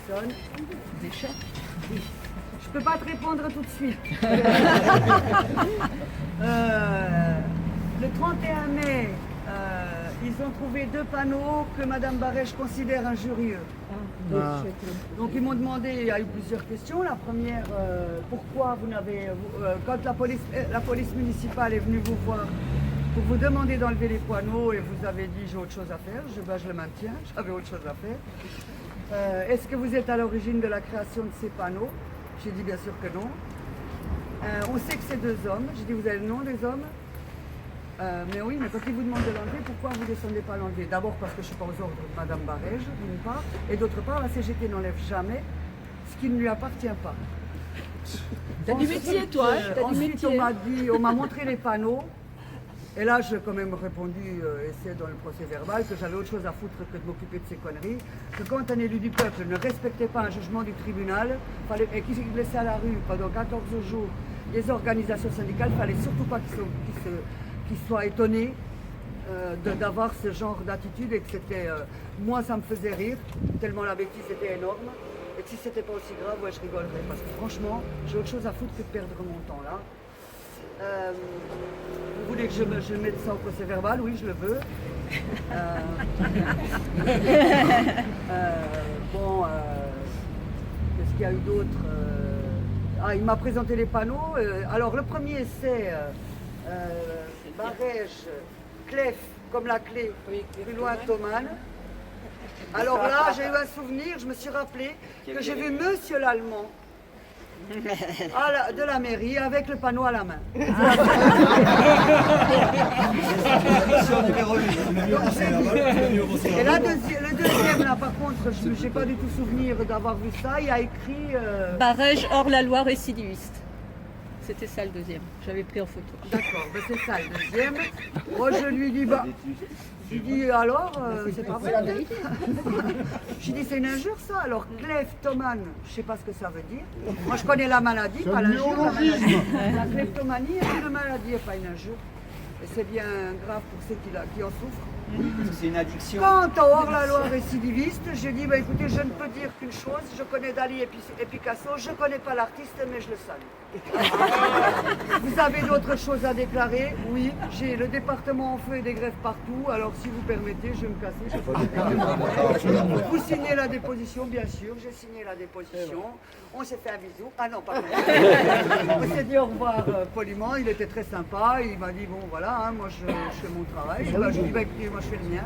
personnes. Déchets. Je peux pas te répondre tout de suite. Le 31 mai, ils ont trouvé 2 panneaux que Madame Barège considère injurieux. Donc ils m'ont demandé, il y a eu plusieurs questions. La première, pourquoi vous n'avez... quand la police municipale est venue vous voir pour vous demander d'enlever les panneaux et vous avez dit j'ai autre chose à faire, je le maintiens, j'avais autre chose à faire. Est-ce que vous êtes à l'origine de la création de ces panneaux? J'ai dit bien sûr que non. On sait que c'est 2 hommes. J'ai dit vous avez le nom des hommes? Mais oui, mais quand ils vous demandent de l'enlever, pourquoi vous ne descendez pas l'enlever? D'abord parce que je ne suis pas aux ordres de Madame Barège, d'une part, et d'autre part, la CGT n'enlève jamais ce qui ne lui appartient pas. T'as du métier, toi, hein? T'as du Ensuite, métier. on m'a montré les panneaux, et là, j'ai quand même répondu, et c'est dans le procès verbal, que j'avais autre chose à foutre que de m'occuper de ces conneries, que quand un élu du peuple ne respectait pas un jugement du tribunal, et qu'il laissait à la rue pendant 14 jours les organisations syndicales, il ne fallait surtout pas qu'ils soient étonnés d'avoir ce genre d'attitude, et que c'était... moi, ça me faisait rire, tellement la bêtise était énorme, et que si c'était pas aussi grave, ouais, je rigolerais, parce que franchement, j'ai autre chose à foutre que de perdre mon temps, là. Vous voulez que je mette ça au procès verbal? Oui, je le veux. Qu'est-ce qu'il y a eu d'autre? Il m'a présenté les panneaux. Alors, le premier, c'est Barège, Clef, comme la clé, plus loin Thomann. Alors là, j'ai eu un souvenir, je me suis rappelé que j'ai vu Monsieur l'Allemand de la mairie avec le panneau à la main. Et là, le deuxième, là, par contre, je n'ai pas du tout souvenir d'avoir vu ça. Il y a écrit... Barège hors la loi récidiviste. C'était ça le deuxième. J'avais pris en photo. D'accord, ben c'est ça le deuxième. Moi, je lui dis, je dis alors, c'est pas vrai. Je dis c'est une injure ça. Alors Clef, Thomann, je sais pas ce que ça veut dire. Moi je connais la maladie, pas l'injure. La kleptomanie est une maladie et pas une injure. Et c'est bien grave pour ceux qui en souffrent. Parce que c'est une addiction. Quant au hors-la-loi récidiviste, j'ai dit, écoutez, je ne peux dire qu'une chose, je connais Dali et Picasso, je ne connais pas l'artiste, mais je le salue. Vous avez d'autres choses à déclarer? Oui, j'ai le département en feu et des grèves partout, alors si vous permettez, je vais me casser. Vous signez la déposition, bien sûr, j'ai signé la déposition. On s'est fait un bisou. Ah non, pardon. On s'est dit au revoir poliment, il était très sympa, il m'a dit, bon voilà, hein, moi je fais mon travail. Je lui ai dit, écoutez, moi je fais le mien.